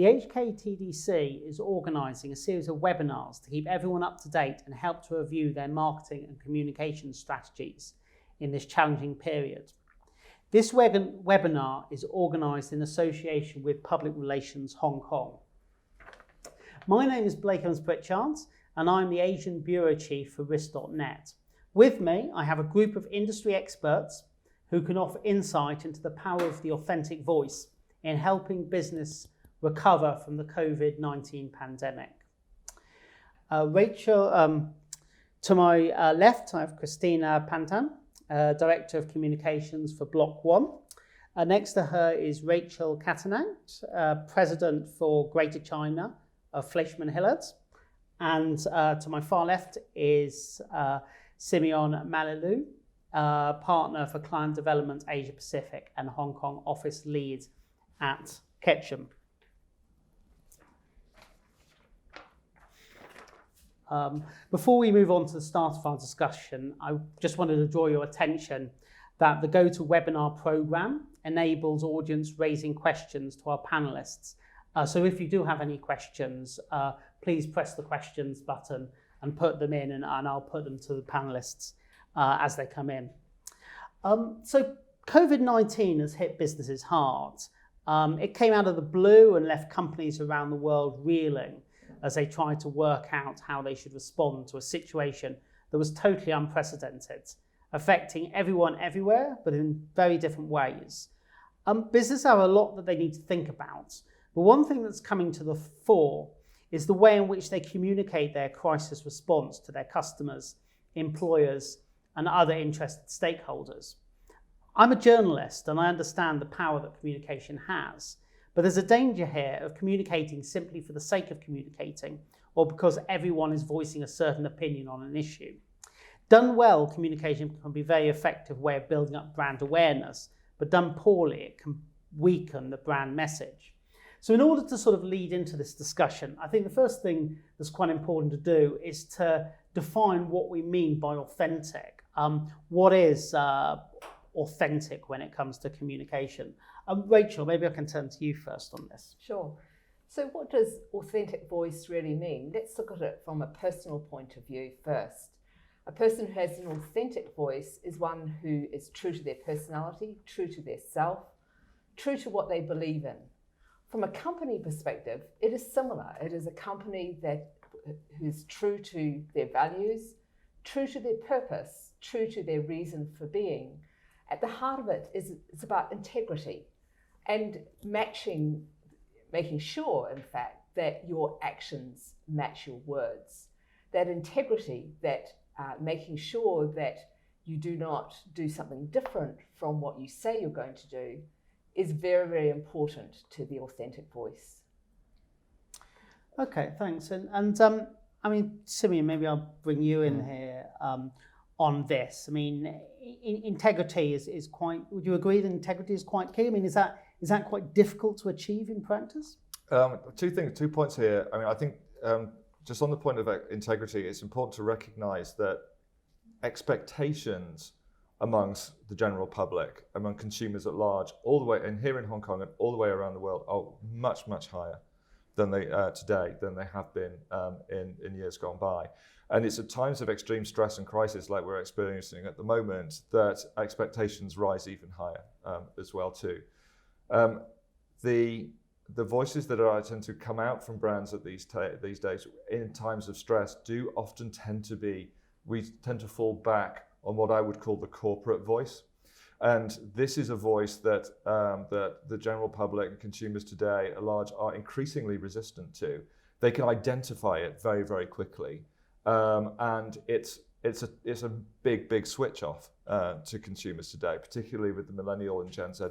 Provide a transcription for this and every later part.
The HKTDC is organising a series of webinars to keep everyone up to date and help to review their marketing and communication strategies in this challenging period. This webinar is organised in association with Public Relations Hong Kong. My name is Blake Evans-Pritchard and I'm the Asian Bureau Chief for Risk.net. With me, I have a group of industry experts who can offer insight into the power of the authentic voice in helping business recover from the COVID-19 pandemic. To my left, I have Christina Pantan, Director of Communications for Block.one. Next to her is Rachel Catanant, President for Greater China of FleishmanHillard. And to my far left is Simeon Malilu, Partner for Client Development Asia Pacific and Hong Kong Office Lead at Ketchum. Before we move on to the start of our discussion, I just wanted to draw your attention that the GoToWebinar program enables audience raising questions to our panelists. So if you do have any questions, please press the questions button and put them in, and I'll put them to the panelists as they come in. So COVID-19 has hit businesses hard. It came out of the blue and left companies around the world reeling as they tried to work out how they should respond to a situation that was totally unprecedented, affecting everyone everywhere, but in very different ways. Businesses have a lot that they need to think about, but one thing that's coming to the fore is the way in which they communicate their crisis response to their customers, employers, and other interested stakeholders. I'm a journalist and I understand the power that communication has, but there's a danger here of communicating simply for the sake of communicating or because everyone is voicing a certain opinion on an issue. Done well, communication can be a very effective way of building up brand awareness, but done poorly, it can weaken the brand message. So in order to sort of lead into this discussion, I think the first thing that's quite important to do is to define what we mean by authentic. What is authentic when it comes to communication? Rachel, maybe I can turn to you first on this. Sure. So what does authentic voice really mean? Let's look at it from a personal point of view first. A person who has an authentic voice is one who is true to their personality, true to their self, true to what they believe in. From a company perspective, it is similar. It is a company who is true to their values, true to their purpose, true to their reason for being. At the heart of it it's about integrity and making sure, in fact, that your actions match your words. That integrity, that making sure that you do not do something different from what you say you're going to do is very, very important to the authentic voice. Okay, thanks. And I mean, Simeon, maybe I'll bring you in here on this. I mean, integrity is quite, would you agree that integrity is quite key? I mean, is that quite difficult to achieve in practice? 2 points here. I mean, I think just on the point of integrity, it's important to recognize that expectations amongst the general public, among consumers at large, all the way, and here in Hong Kong and all the way around the world, are much, much higher than they today than they have been in years gone by. And it's at times of extreme stress and crisis like we're experiencing at the moment that expectations rise even higher as well too. The voices that I tend to come out from brands at these days in times of stress do often tend to be, we tend to fall back on what I would call the corporate voice. And this is a voice that the general public and consumers today at large are increasingly resistant to. They can identify it very, very quickly. And it's a big switch off to consumers today, particularly with the millennial and Gen Z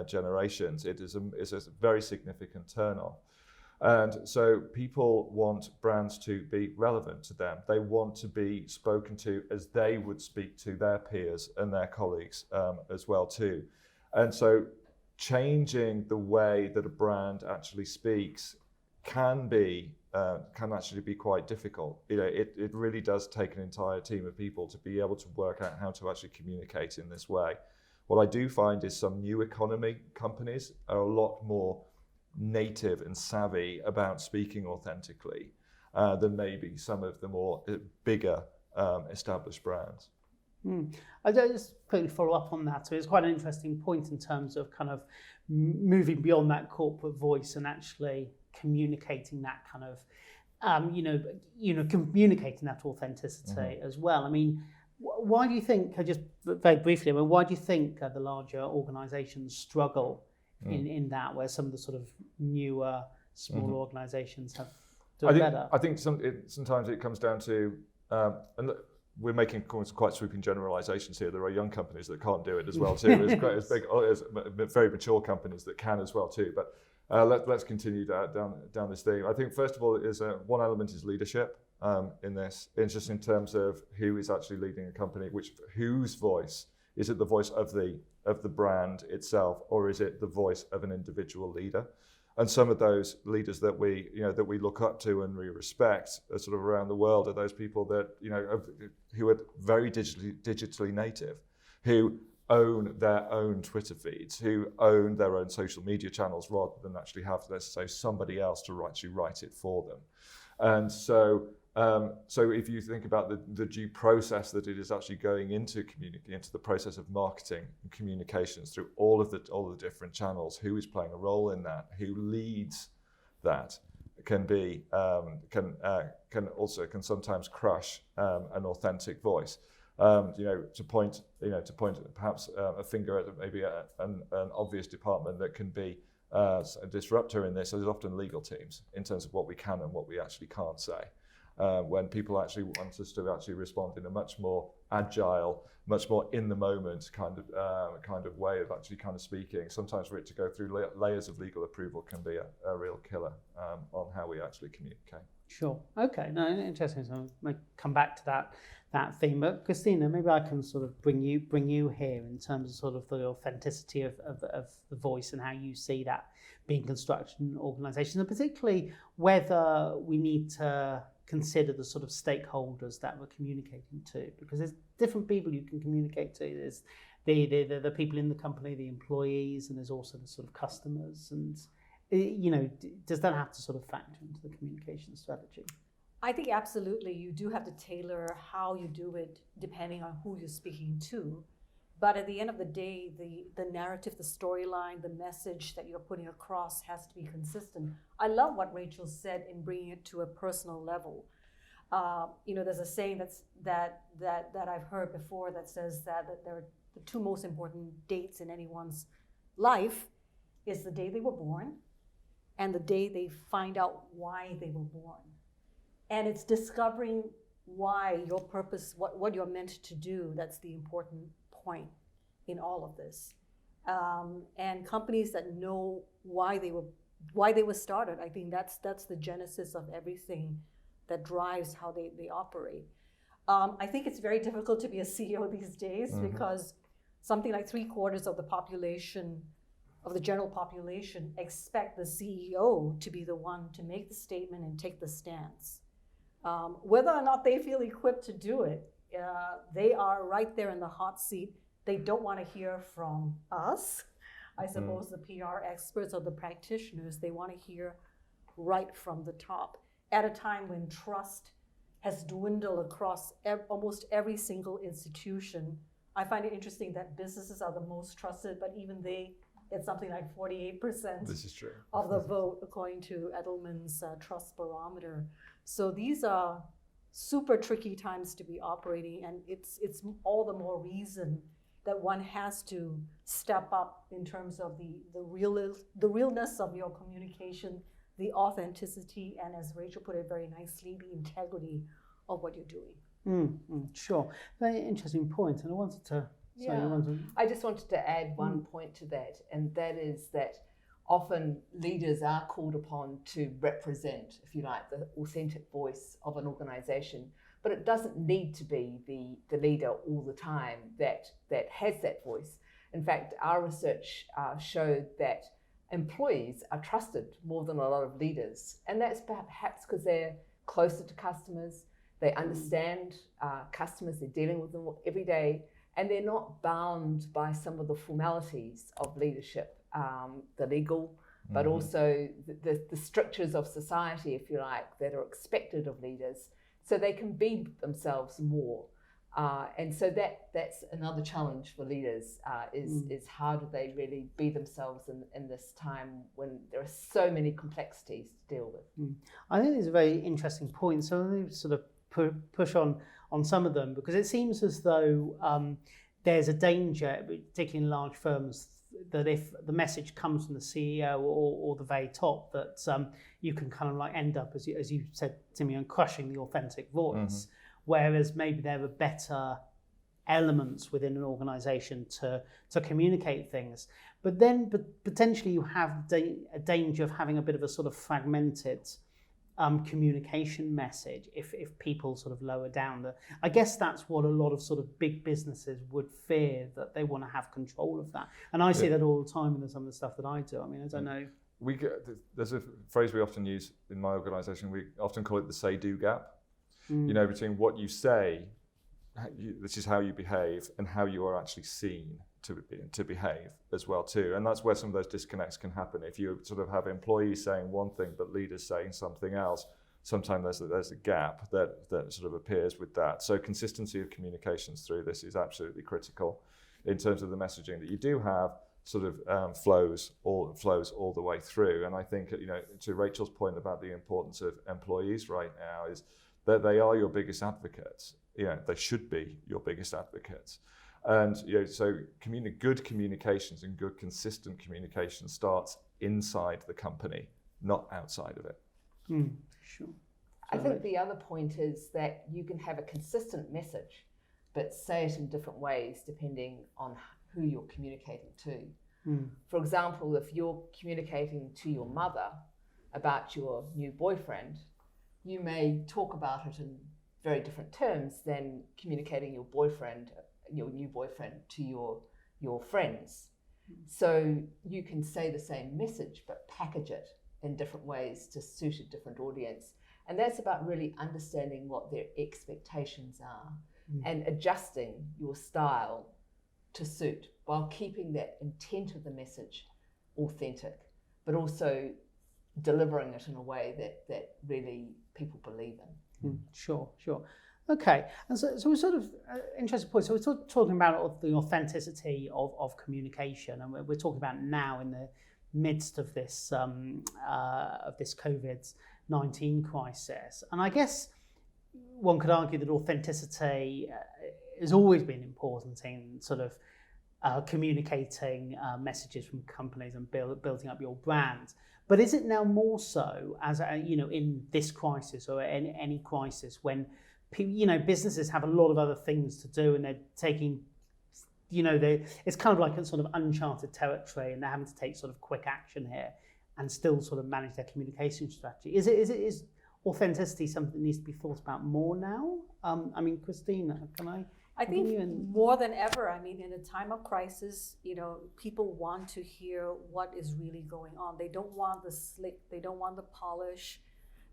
generations. It's a very significant turn off. And so people want brands to be relevant to them. They want to be spoken to as they would speak to their peers and their colleagues as well too. And so changing the way that a brand actually speaks can actually be quite difficult. You know, it really does take an entire team of people to be able to work out how to actually communicate in this way. What I do find is some new economy companies are a lot more native and savvy about speaking authentically than maybe some of the more bigger established brands. I just quickly follow up on that. So it's quite an interesting point in terms of kind of moving beyond that corporate voice and actually communicating that kind of, communicating that authenticity as well. I mean, why do you think, just very briefly, why do you think the larger organisations struggle in that, where some of the sort of newer, smaller organisations have done better? I think sometimes it comes down to, and we're making quite sweeping generalisations here. There are young companies that can't do it as well too. There's very mature companies that can as well too. But let's continue down this theme. I think first of all, one element is leadership in this. It's just in terms of who is actually leading a company, whose voice is it? The voice of the brand itself, or is it the voice of an individual leader? And some of those leaders that we look up to and we respect sort of around the world are those people that who are very digitally native, who own their own Twitter feeds, who own their own social media channels, rather than actually have, let's say, somebody else to actually write it for them. And so if you think about the due process that it is actually going into the process of marketing and communications through all of the different channels, who is playing a role in that, who leads that, can sometimes crush an authentic voice. To point perhaps a finger at maybe an obvious department that can be a disruptor in this. So there's often legal teams in terms of what we can and what we actually can't say. When people actually want us to actually respond in a much more agile, much more in the moment kind of way of actually kind of speaking. Sometimes for it to go through layers of legal approval can be a real killer on how we actually communicate. Sure. Okay. No, interesting. So I might come back to that theme. But Christina, maybe I can sort of bring you here in terms of sort of the authenticity of the voice and how you see that being constructed in organisations, and particularly whether we need to consider the sort of stakeholders that we're communicating to, because there's different people you can communicate to. There's the people in the company, the employees, and there's also the sort of customers. And does that have to sort of factor into the communication strategy? I think absolutely you do have to tailor how you do it depending on who you're speaking to. But at the end of the day, the narrative, the storyline, the message that you're putting across has to be consistent. I love what Rachel said in bringing it to a personal level. There's a saying that I've heard before that says that there are the two most important dates in anyone's life is the day they were born and the day they find out why they were born. And it's discovering why, your purpose, what you're meant to do, that's the important point in all of this. And companies that know why they were started, I think that's the genesis of everything that drives how they operate. I think it's very difficult to be a CEO these days because something like 3/4 of the population, of the general population, expect the CEO to be the one to make the statement and take the stance. Whether or not they feel equipped to do it, they are right there in the hot seat. They don't want to hear from us, I suppose, the PR experts or the practitioners. They want to hear right from the top at a time when trust has dwindled across almost every single institution. I find it interesting that businesses are the most trusted, but even they get something like 48% this is true. of the vote, according to Edelman's Trust Barometer. So these are super tricky times to be operating, and it's all the more reason that one has to step up in terms of the realness of your communication, the authenticity, and as Rachel put it very nicely, the integrity of what you're doing. Sure. Very interesting point. And I wanted to... I just wanted to add one point to that, and that is that often leaders are called upon to represent, if you like, the authentic voice of an organisation. But it doesn't need to be the leader all the time that has that voice. In fact, our research showed that employees are trusted more than a lot of leaders. And that's perhaps because they're closer to customers, they understand customers, they're dealing with them every day, and they're not bound by some of the formalities of leadership, the legal but also the strictures of society, if you like, that are expected of leaders, so they can be themselves more. And so that's another challenge for leaders, is how do they really be themselves in this time when there are so many complexities to deal with. I think these are very interesting points. So let me sort of push on some of them, because it seems as though there's a danger, particularly in large firms, that if the message comes from the CEO or the very top, that you can kind of like end up, as you said, Timian, crushing the authentic voice. Whereas maybe there are better elements within an organisation to communicate things. But then potentially you have a danger of having a bit of a sort of fragmented communication message if people sort of lower down. I guess that's what a lot of sort of big businesses would fear, that they want to have control of that. And I see that all the time in some of the stuff that I do. I mean, I don't know. There's a phrase we often use in my organisation. We often call it the say-do gap. You know, between what you say, this is how you behave, and how you are actually seen to behave as well too. And that's where some of those disconnects can happen. If you sort of have employees saying one thing but leaders saying something else, sometimes there's a gap that sort of appears with that. So consistency of communications through this is absolutely critical in terms of the messaging that you do have. Sort of flows all the way through. And I think, you know, to Rachel's point about the importance of employees right now, is that they are your biggest advocates. You know, they should be your biggest advocates. And you know, so good communications and good consistent communication starts inside the company, not outside of it. Sure. I think the other point is that you can have a consistent message, but say it in different ways depending on who you're communicating to. For example, if you're communicating to your mother about your new boyfriend, you may talk about it in very different terms than communicating your new boyfriend to your friends. So you can say the same message but package it in different ways to suit a different audience. And that's about really understanding what their expectations are and adjusting your style to suit, while keeping that intent of the message authentic, but also delivering it in a way that really people believe in. Sure. Okay, and so we're sort of interesting point. So we're talking about the authenticity of communication, and we're talking about now in the midst of this COVID-19 crisis. And I guess one could argue that authenticity has always been important in sort of communicating messages from companies and building up your brand. But is it now more so, as in this crisis or in any crisis, when businesses have a lot of other things to do and they're taking, it's kind of like a sort of uncharted territory, and they're having to take sort of quick action here and still sort of manage their communication strategy. Is authenticity something that needs to be thought about more now? I mean, Christine, can I? I think more than ever, I mean, in a time of crisis, people want to hear what is really going on. They don't want the slick, they don't want the polish,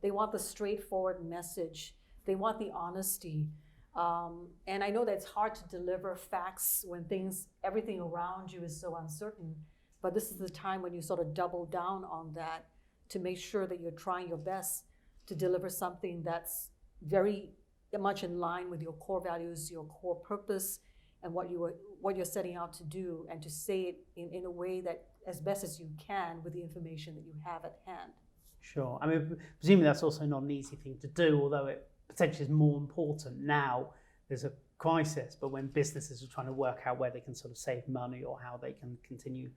they want the straightforward message, they want the honesty. And I know that it's hard to deliver facts when everything around you is so uncertain, but this is the time when you sort of double down on that to make sure that you're trying your best to deliver something that's very much in line with your core values, your core purpose, and what you're setting out to do, and to say it in a way that as best as you can with the information that you have at hand. Sure. I mean, presumably that's also not an easy thing to do, although it potentially is more important now. There's a crisis, but when businesses are trying to work out where they can sort of save money or how they can continue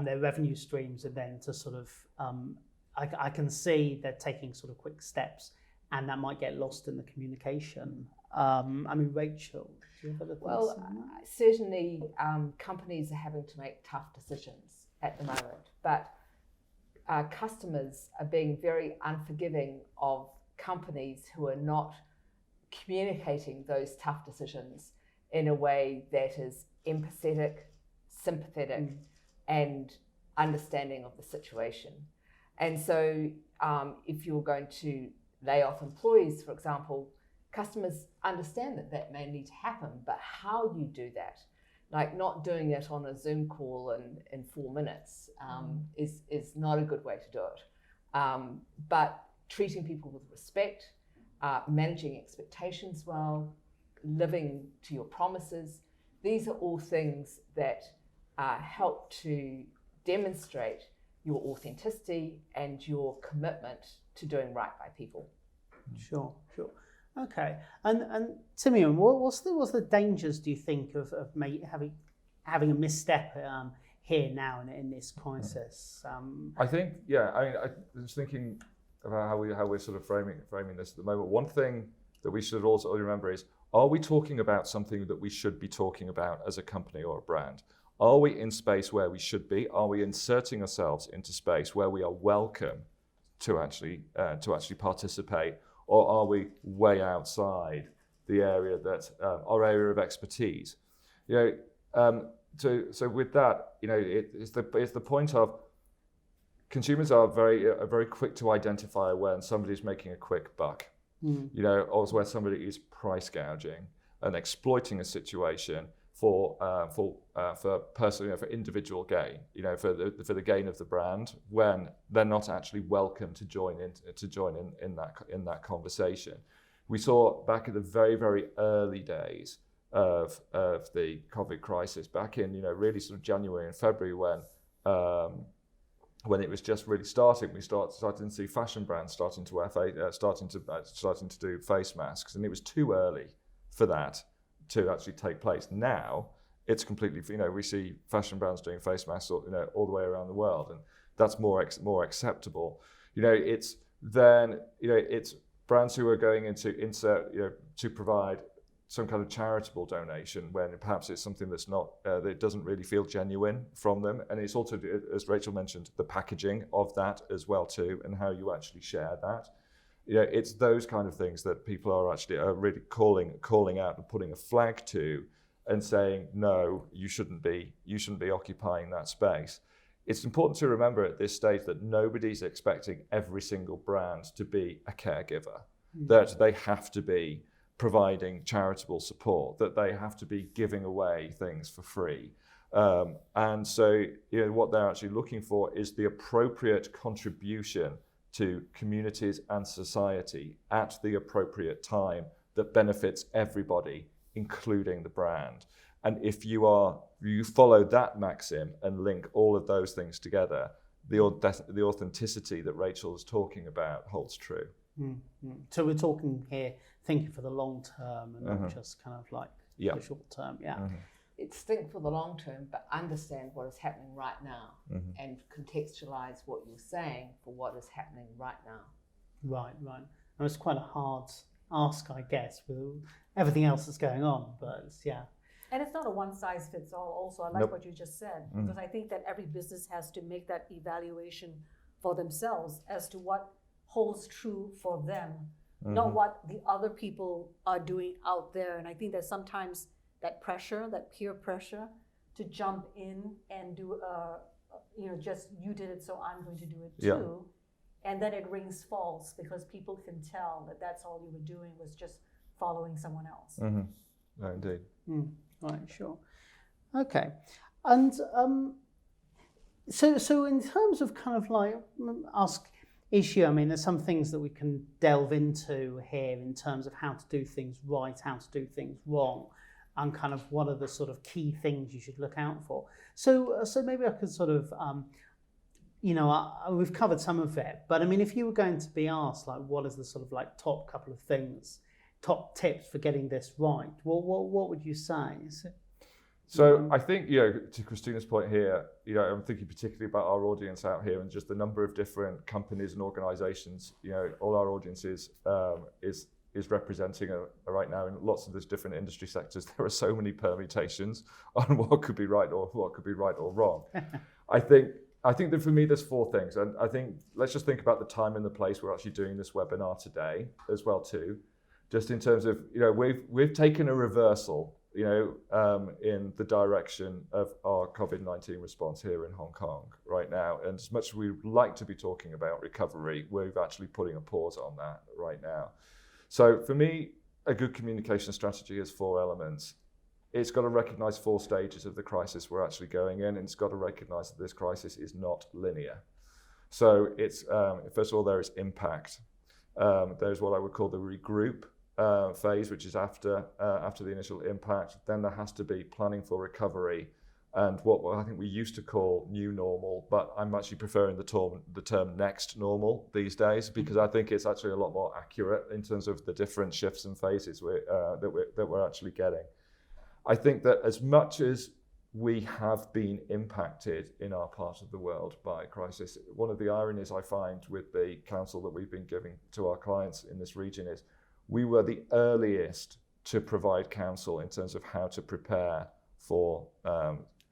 their revenue streams, and then to sort of, I can see they're taking sort of quick steps, and that might get lost in the communication. I mean, Rachel, do you have other thoughts? Well, certainly companies are having to make tough decisions at the moment, but customers are being very unforgiving of companies who are not communicating those tough decisions in a way that is empathetic, sympathetic, and understanding of the situation. And so if you're going to lay off employees, for example, customers understand that may need to happen, but how you do that Like not doing it on a Zoom call in 4 minutes is not a good way to do it. But treating people with respect, managing expectations well, living to your promises, these are all things that help to demonstrate your authenticity and your commitment to doing right by people. Sure. Okay. And Timian, what's the dangers, do you think, of having a misstep here now in this crisis? I think, I was thinking about how we're sort of framing this at the moment. One thing that we should also remember is, are we talking about something that we should be talking about as a company or a brand? Are we in space where we should be? Are we inserting ourselves into space where we are welcome to actually participate, or are we way outside the area that our area of expertise? So with that, it's the point of consumers are very quick to identify when somebody's making a quick buck, or where somebody is price gouging and exploiting a situation for individual gain, for the gain of the brand, when they're not actually welcome to join in that conversation. We saw back at the very, very early days of the COVID crisis, back in really sort of January and February, when it was just really starting, we started to see fashion brands starting to do face masks, and it was too early for that to actually take place. Now it's completely, we see fashion brands doing face masks all the way around the world, and that's more acceptable. It's brands who are going into insert, to provide some kind of charitable donation when perhaps it's something that's not, that it doesn't really feel genuine from them. And it's also, as Rachel mentioned, the packaging of that as well too, and how you actually share that. It's those kind of things that people are really calling out and putting a flag to, and saying, no, you shouldn't be occupying that space. It's important to remember at this stage that nobody's expecting every single brand to be a caregiver, that they have to be providing charitable support, that they have to be giving away things for free. And so what they're actually looking for is the appropriate contribution to communities and society at the appropriate time that benefits everybody, including the brand. And if you follow that maxim and link all of those things together, the authenticity that Rachel is talking about holds true. Mm-hmm. So we're talking here, thinking for the long term and not just kind of like the short term. Yeah. Mm-hmm. It's think for the long term, but understand what is happening right now and contextualize what you're saying for what is happening right now. Right. And it's quite a hard ask, I guess, with everything else that's going on, but And it's not a one size fits all also. I like what you just said, because I think that every business has to make that evaluation for themselves as to what holds true for them, not what the other people are doing out there. And I think that sometimes that pressure, that peer pressure to jump in and do just you did it, so I'm going to do it too. And then it rings false because people can tell that that's all you were doing was just following someone else. No, indeed. Right, sure. Okay. And so in terms of kind of like ask issue, I mean, there's some things that we can delve into here in terms of how to do things right, how to do things wrong, and kind of what are the sort of key things you should look out for. So maybe I could sort of, we've covered some of it, but I mean, if you were going to be asked, like, what is the sort of like top couple of things, top tips for getting this right, what would you say? So I think, to Christina's point here, I'm thinking particularly about our audience out here and just the number of different companies and organizations, all our audiences is representing right now in lots of these different industry sectors. There are so many permutations on what could be right or wrong. I think that for me, there's four things. And I think let's just think about the time and the place we're actually doing this webinar today as well too. Just in terms of, we've taken a reversal, in the direction of our COVID-19 response here in Hong Kong right now. And as much as we'd like to be talking about recovery, we're actually putting a pause on that right now. So for me, a good communication strategy has four elements. it's got to recognise 4 stages of the crisis we're actually going in, and it's got to recognise that this crisis is not linear. So it's first of all, there is impact. There's what I would call the regroup phase, which is after the initial impact. Then there has to be planning for recovery, and what I think we used to call new normal, but I'm actually preferring the term next normal these days, because I think it's actually a lot more accurate in terms of the different shifts and phases that we're actually getting. I think that as much as we have been impacted in our part of the world by crisis, one of the ironies I find with the counsel that we've been giving to our clients in this region is we were the earliest to provide counsel in terms of how to prepare for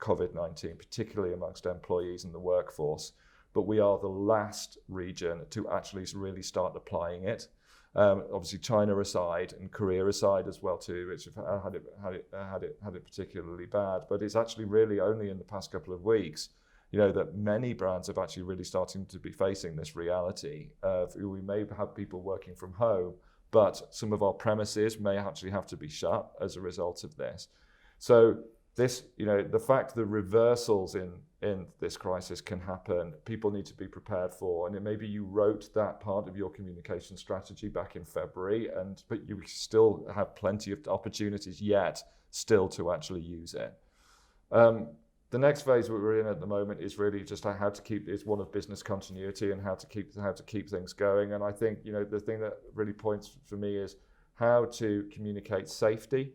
COVID-19, particularly amongst employees in the workforce, but we are the last region to actually really start applying it. Obviously, China aside and Korea aside as well too, which have had it particularly bad. But it's actually really only in the past couple of weeks, that many brands have actually really starting to be facing this reality of we may have people working from home, but some of our premises may actually have to be shut as a result of this. So this, the fact that reversals in this crisis can happen, people need to be prepared for. And maybe you wrote that part of your communication strategy back in February, but you still have plenty of opportunities yet still to actually use it. The next phase we're in at the moment is really just how to keep, it's one of business continuity and how to keep things going. And I think, the thing that really points for me is how to communicate safety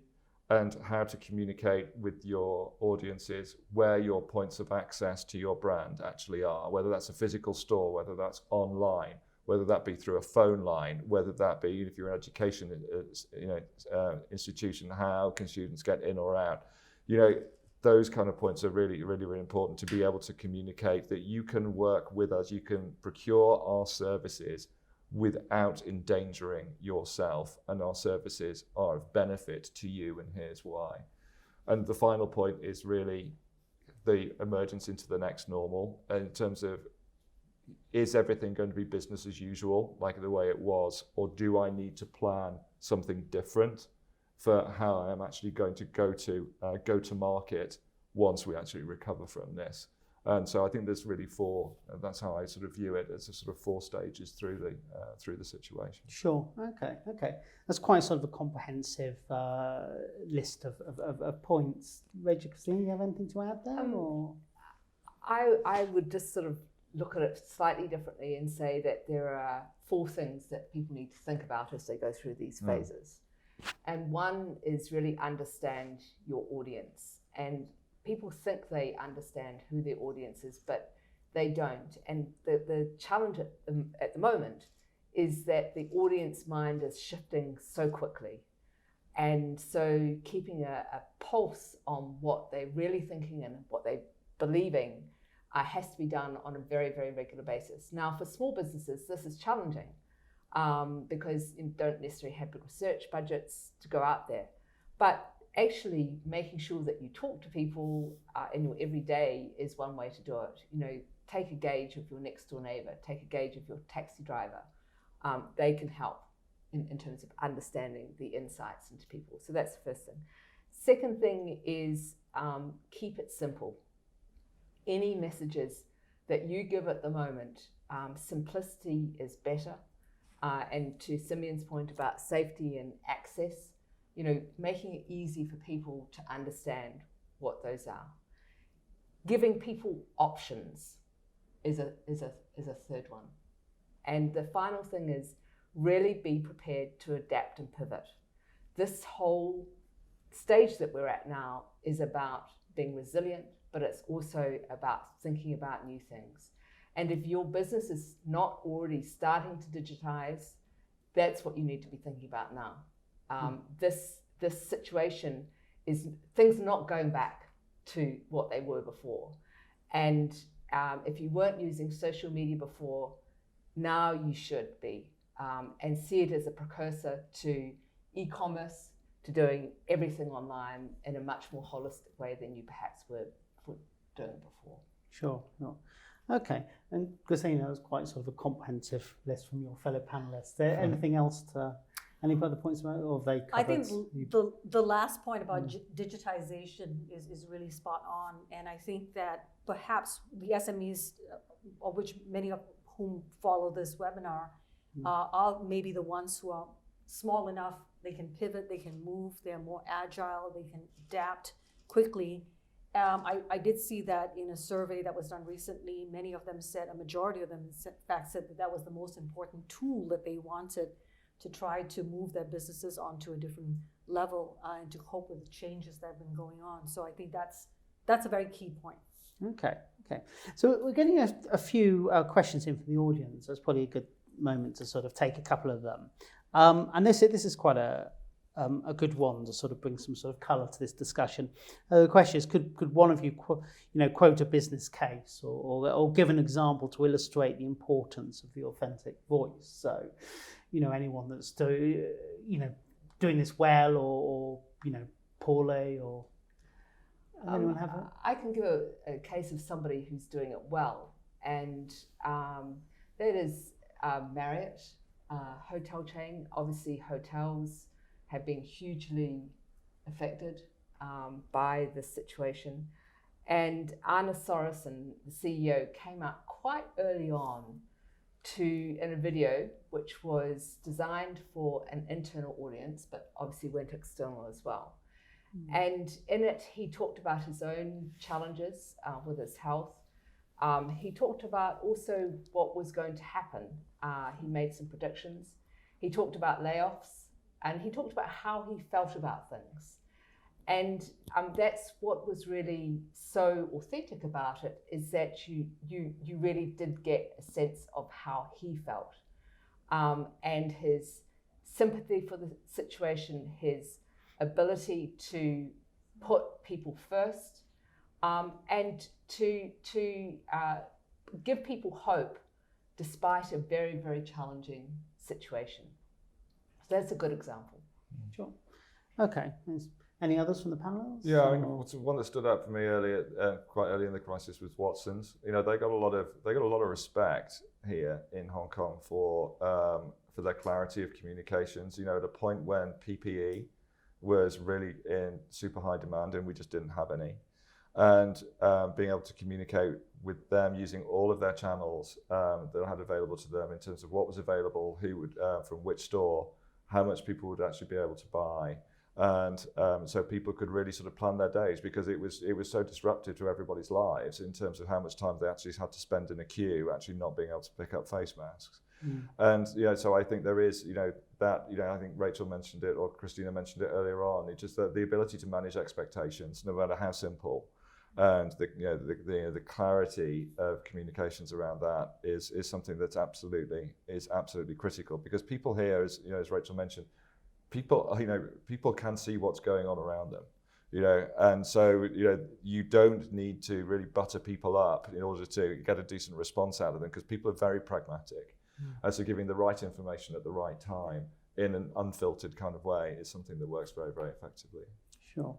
and how to communicate with your audiences where your points of access to your brand actually are, whether that's a physical store, whether that's online, whether that be through a phone line, whether that be if you're an education institution, how can students get in or out? Those kind of points are really, really, really important to be able to communicate that you can work with us, you can procure our services without endangering yourself, and our services are of benefit to you, and here's why. And the final point is really the emergence into the next normal in terms of, is everything going to be business as usual like the way it was, or do I need to plan something different for how I am actually going to go to market once we actually recover from this? And so I think there's really 4, that's how I sort of view it, as a sort of 4 stages through the situation. Sure, okay. That's quite sort of a comprehensive list of points. Rachel, Christine, you have anything to add there? Or? I would just sort of look at it slightly differently and say that there are 4 things that people need to think about as they go through these phases. And one is really understand your audience. And people think they understand who their audience is, but they don't. And the challenge at the moment is that the audience mind is shifting so quickly. And so keeping a pulse on what they're really thinking and what they're believing has to be done on a very, very regular basis. Now, for small businesses, this is challenging because you don't necessarily have big research budgets to go out there. But actually making sure that you talk to people in your everyday is one way to do it. Take a gauge of your next door neighbor, take a gauge of your taxi driver. They can help in terms of understanding the insights into people. So that's the first thing. Second thing is keep it simple. Any messages that you give at the moment, simplicity is better. And to Simeon's point about safety and access, making it easy for people to understand what those are. Giving people options is a third one. And the final thing is really be prepared to adapt and pivot. This whole stage that we're at now is about being resilient, but it's also about thinking about new things. And if your business is not already starting to digitize, that's what you need to be thinking about now. This situation is, things are not going back to what they were before. And if you weren't using social media before, now you should be, and see it as a precursor to e-commerce, to doing everything online in a much more holistic way than you perhaps were doing before. Sure. No. Okay, and Christine, that was quite sort of a comprehensive list from your fellow panelists. Anything else to Any further points about it, or have they covered? I think the last point about digitization is really spot on, and I think that perhaps the SMEs, of which many of whom follow this webinar, are maybe the ones who are small enough, they can pivot, they can move, they're more agile, they can adapt quickly. I did see that in a survey that was done recently, many of them said, a majority of them in fact said that was the most important tool that they wanted to try to move their businesses onto a different level and to cope with the changes that have been going on. So I think that's a very key point. Okay. So we're getting a few questions in from the audience. That's probably a good moment to sort of take a couple of them. And this is quite a good one to sort of bring some sort of colour to this discussion. The question is, could one of you quote a business case or give an example to illustrate the importance of the authentic voice? So, anyone that's doing this well or poorly, or anyone have a... I can give a case of somebody who's doing it well, and that is Marriott, hotel chain. Obviously, hotels have been hugely affected by this situation. And Anna Sorensen, the CEO, came out quite early on in a video which was designed for an internal audience, but obviously went external as well. And in it, he talked about his own challenges with his health. He talked about also what was going to happen. He made some predictions. He talked about layoffs, and he talked about how he felt about things. And that's what was really so authentic about it, is that you really did get a sense of how he felt, and his sympathy for the situation, his ability to put people first, and to give people hope despite a very, very challenging situation. So that's a good example. Sure. Okay. Any others from the panel? Yeah, I mean, one that stood out for me quite early in the crisis was Watson's. They got a lot of respect here in Hong Kong for their clarity of communications. At a point when PPE was really in super high demand and we just didn't have any, and being able to communicate with them using all of their channels that I had available to them in terms of what was available, who would from which store, how much people would actually be able to buy. And so people could really sort of plan their days, because it was so disruptive to everybody's lives in terms of how much time they actually had to spend in a queue, actually not being able to pick up face masks. And so I think there is that I think Rachel mentioned it, or Christina mentioned it earlier on. It's just that the ability to manage expectations, no matter how simple, and the clarity of communications around that is something that's absolutely critical, because people here, as Rachel mentioned, people can see what's going on around them, and so you don't need to really butter people up in order to get a decent response out of them, because people are very pragmatic. And so giving the right information at the right time in an unfiltered kind of way is something that works very, very effectively. Sure.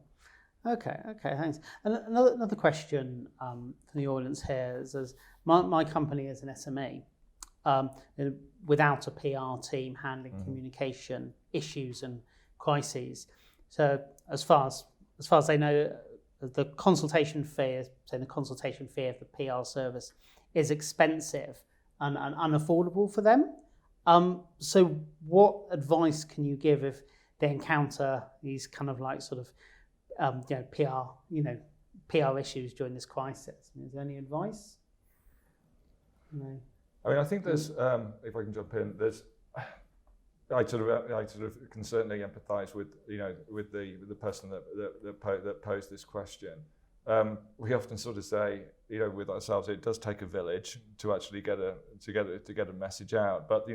Okay, thanks. And another question from the audience here is, my company is an SME. Without a PR team handling communication issues and crises. So as far as they know, the consultation fee of the PR service is expensive and unaffordable for them. So what advice can you give if they encounter these kind of like sort of PR issues during this crisis? Is there any advice? No. I mean, I think there's, if I can jump in, I sort of can certainly empathise with the person that posed this question. We often sort of say, with ourselves, it does take a village to actually get a message out. But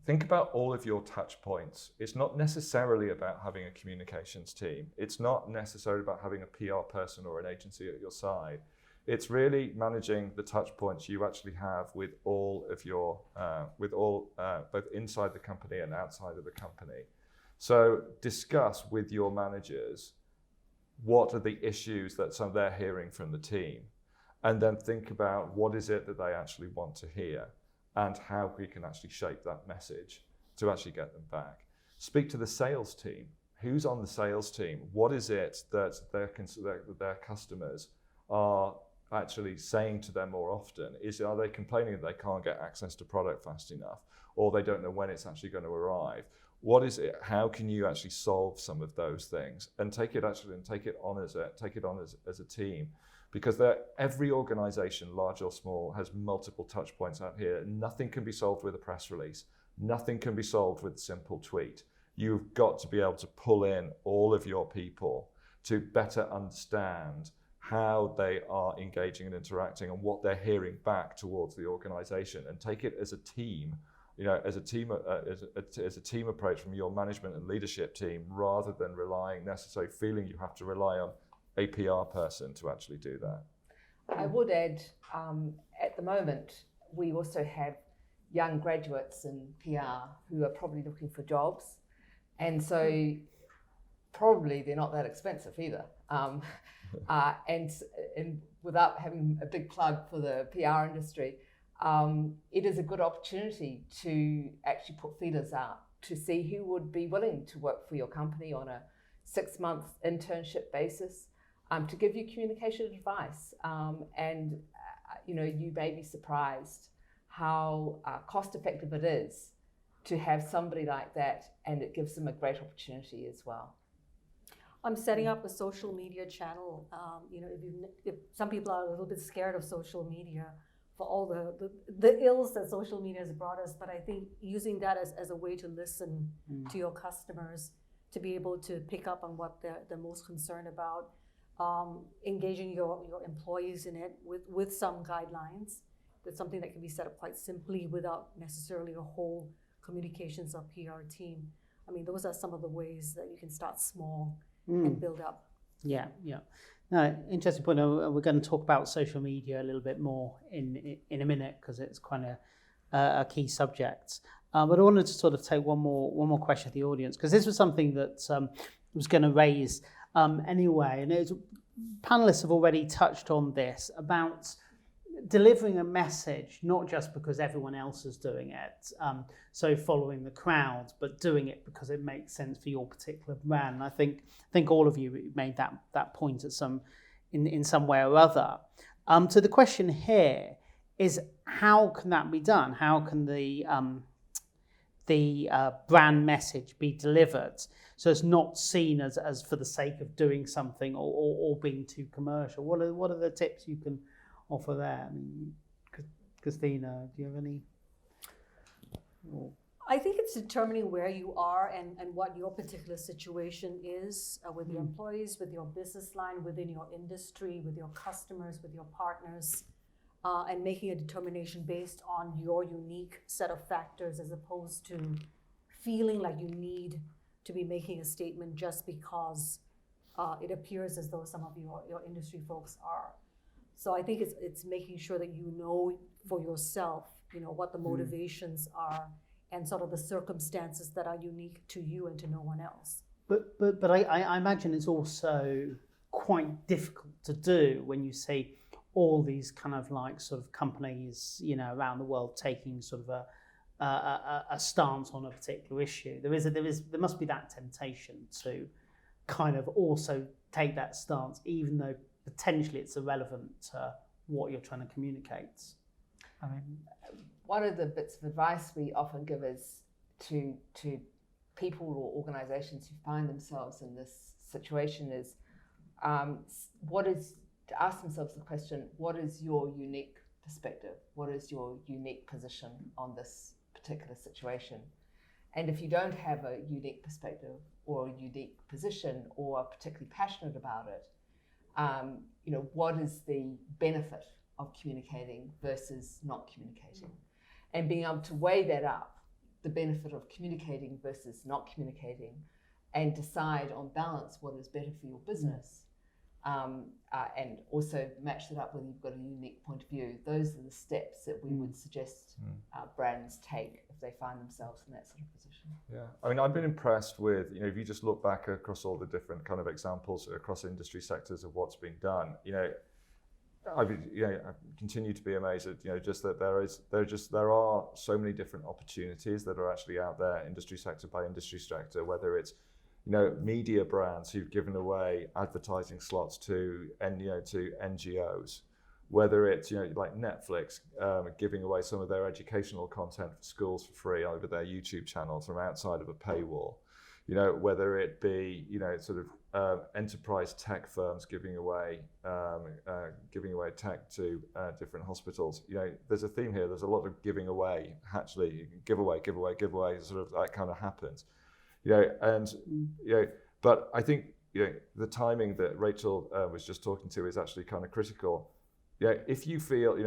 think about all of your touch points. It's not necessarily about having a communications team. It's not necessarily about having a PR person or an agency at your side. It's really managing the touch points you actually have with all of your, both inside the company and outside of the company. So discuss with your managers what are the issues that they're hearing from the team, and then think about what is it that they actually want to hear, and how we can actually shape that message to actually get them back. Speak to the sales team. Who's on the sales team? What is it that their customers are actually saying to them more often? Are they complaining that they can't get access to product fast enough, or they don't know when it's actually going to arrive? What is it? How can you actually solve some of those things and take it on as a team? Because every organization, large or small, has multiple touch points out here. Nothing can be solved with a press release. Nothing can be solved with a simple tweet. You've got to be able to pull in all of your people to better understand how they are engaging and interacting and what they're hearing back towards the organization, and take it as a team, as a team approach from your management and leadership team, rather than feeling you have to rely on a PR person to actually do that. I would add, at the moment, we also have young graduates in PR who are probably looking for jobs, and so probably they're not that expensive either. And without having a big plug for the PR industry, it is a good opportunity to actually put feelers out to see who would be willing to work for your company on a 6-month internship basis, to give you communication advice. You may be surprised how cost effective it is to have somebody like that, and it gives them a great opportunity as well. I'm setting up a social media channel. If some people are a little bit scared of social media for all the ills that social media has brought us, but I think using that as a way to listen to your customers, to be able to pick up on what they're most concerned about, engaging your employees in it with some guidelines. That's something that can be set up quite simply without necessarily a whole communications or PR team. I mean, those are some of the ways that you can start small and build up. Yeah. No, interesting point. We're going to talk about social media a little bit more in a minute, because it's quite a key subject. But I wanted to sort of take one more question of the audience, because this was something that I was going to raise anyway. And panelists have already touched on this about delivering a message, not just because everyone else is doing it, so following the crowd, but doing it because it makes sense for your particular brand. And I think all of you made that point at in some way or other. So the question here is, how can that be done? How can the brand message be delivered so it's not seen as for the sake of doing something or being too commercial? What are the tips you can offer there? I mean, Christina, do you have any? I think it's determining where you are and what your particular situation is with your employees, with your business line, within your industry, with your customers, with your partners, and making a determination based on your unique set of factors, as opposed to feeling like you need to be making a statement just because it appears as though some of your industry folks are. So I think it's making sure that you know for yourself, what the motivations are and sort of the circumstances that are unique to you and to no one else. But I imagine it's also quite difficult to do when you see all these kind of like sort of companies, around the world taking sort of a stance on a particular issue. There must be that temptation to kind of also take that stance, even though potentially it's irrelevant to what you're trying to communicate. I mean, one of the bits of advice we often give is to people or organizations who find themselves in this situation is to ask themselves the question, what is your unique perspective? What is your unique position on this particular situation? And if you don't have a unique perspective or a unique position or are particularly passionate about it, what is the benefit of communicating versus not communicating? And being able to weigh that up, the benefit of communicating versus not communicating, and decide on balance what is better for your business, and also match that up when you've got a unique point of view. Those are the steps that we would suggest brands take if they find themselves in that sort of position. Yeah, I mean, I've been impressed with, if you just look back across all the different kind of examples across industry sectors of what's been done, I continue to be amazed at just that there are so many different opportunities that are actually out there, industry sector by industry sector. Whether it's media brands who've given away advertising slots to NGOs, whether it's like Netflix giving away some of their educational content for schools for free over their YouTube channels from outside of a paywall. Whether it be enterprise tech firms giving away tech to different hospitals. There's a theme here. There's a lot of giving away. Actually, give away. Sort of that kind of happens. But I think the timing that Rachel was just talking to is actually kind of critical. If you feel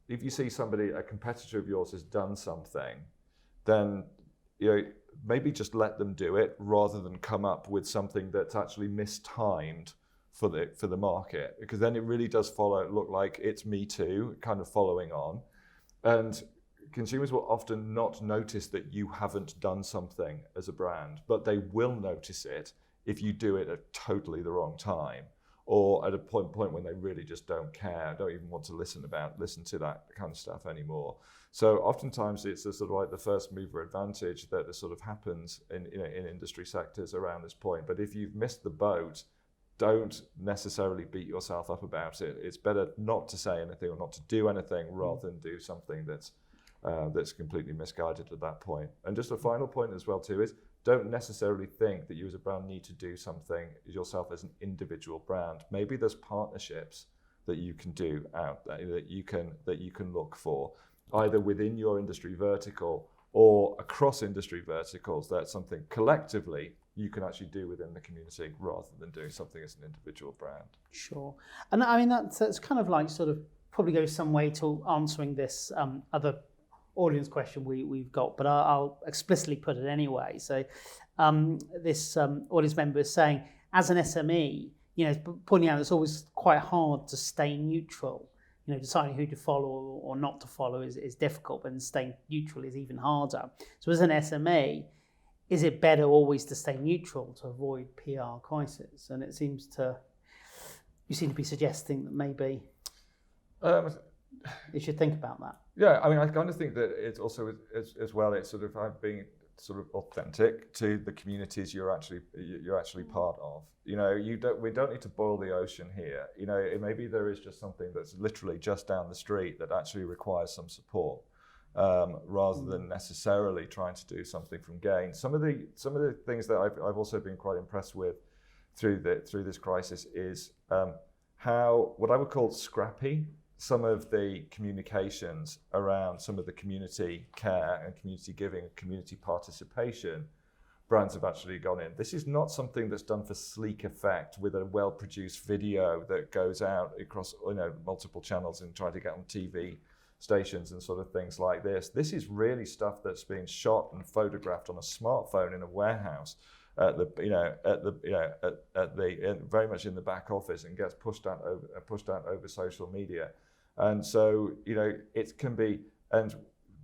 if you see somebody, a competitor of yours, has done something, then maybe just let them do it rather than come up with something that's actually mistimed for the market, because then it really does look like it's me too, kind of following on. And consumers will often not notice that you haven't done something as a brand, but they will notice it if you do it at totally the wrong time, or at a point when they really just don't care, don't even want to listen to that kind of stuff anymore. So oftentimes it's a sort of like the first mover advantage that sort of happens in industry sectors around this point. But if you've missed the boat, don't necessarily beat yourself up about it. It's better not to say anything or not to do anything rather than do something that's completely misguided at that point. And just a final point as well too is, don't necessarily think that you as a brand need to do something yourself as an individual brand. Maybe there's partnerships that you can do out there, that you can look for, either within your industry vertical or across industry verticals. That's something collectively you can actually do within the community rather than doing something as an individual brand. Sure. And I mean, that's kind of like sort of probably goes some way to answering this other audience question we've got, but I'll explicitly put it anyway. So this audience member is saying, as an SME, pointing out it's always quite hard to stay neutral. Deciding who to follow or not to follow is difficult, but staying neutral is even harder. So as an SME, is it better always to stay neutral to avoid PR crisis? And you seem to be suggesting that maybe you should think about that. Yeah, I mean, I kind of think that it's also as well, it's sort of being sort of authentic to the communities you're actually part of. We don't need to boil the ocean here. Maybe there is just something that's literally just down the street that actually requires some support, rather than necessarily trying to do something from gain. Some of the things that I've also been quite impressed with through this crisis is how, what I would call scrappy, some of the communications around some of the community care and community giving, community participation, brands have actually gone in. This is not something that's done for sleek effect with a well-produced video that goes out across multiple channels and try to get on TV stations and sort of things like this. This is really stuff that's being shot and photographed on a smartphone in a warehouse very much in the back office, and gets pushed out over social media. And so it can be, and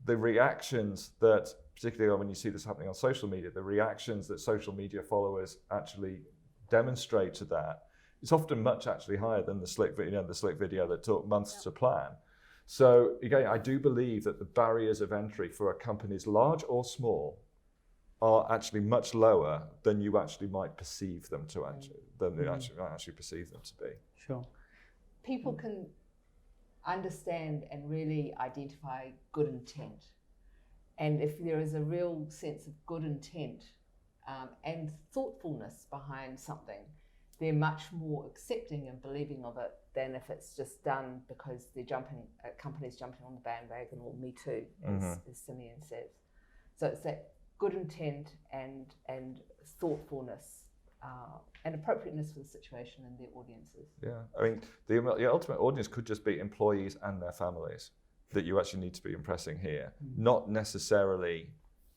the reactions that, particularly when you see this happening on social media, the reactions that social media followers actually demonstrate to that, it's often much actually higher than the slick video that took months to plan. So again, I do believe that the barriers of entry for companies large or small are actually much lower than you actually might perceive them to actually perceive them to be. Sure. People can understand and really identify good intent. And if there is a real sense of good intent and thoughtfulness behind something, they're much more accepting and believing of it than if it's just done because they're companies jumping on the bandwagon, or Me Too, as Simeon says. So it's that good intent and thoughtfulness and appropriateness for the situation and their audiences. Yeah, I mean, the ultimate audience could just be employees and their families that you actually need to be impressing here, not necessarily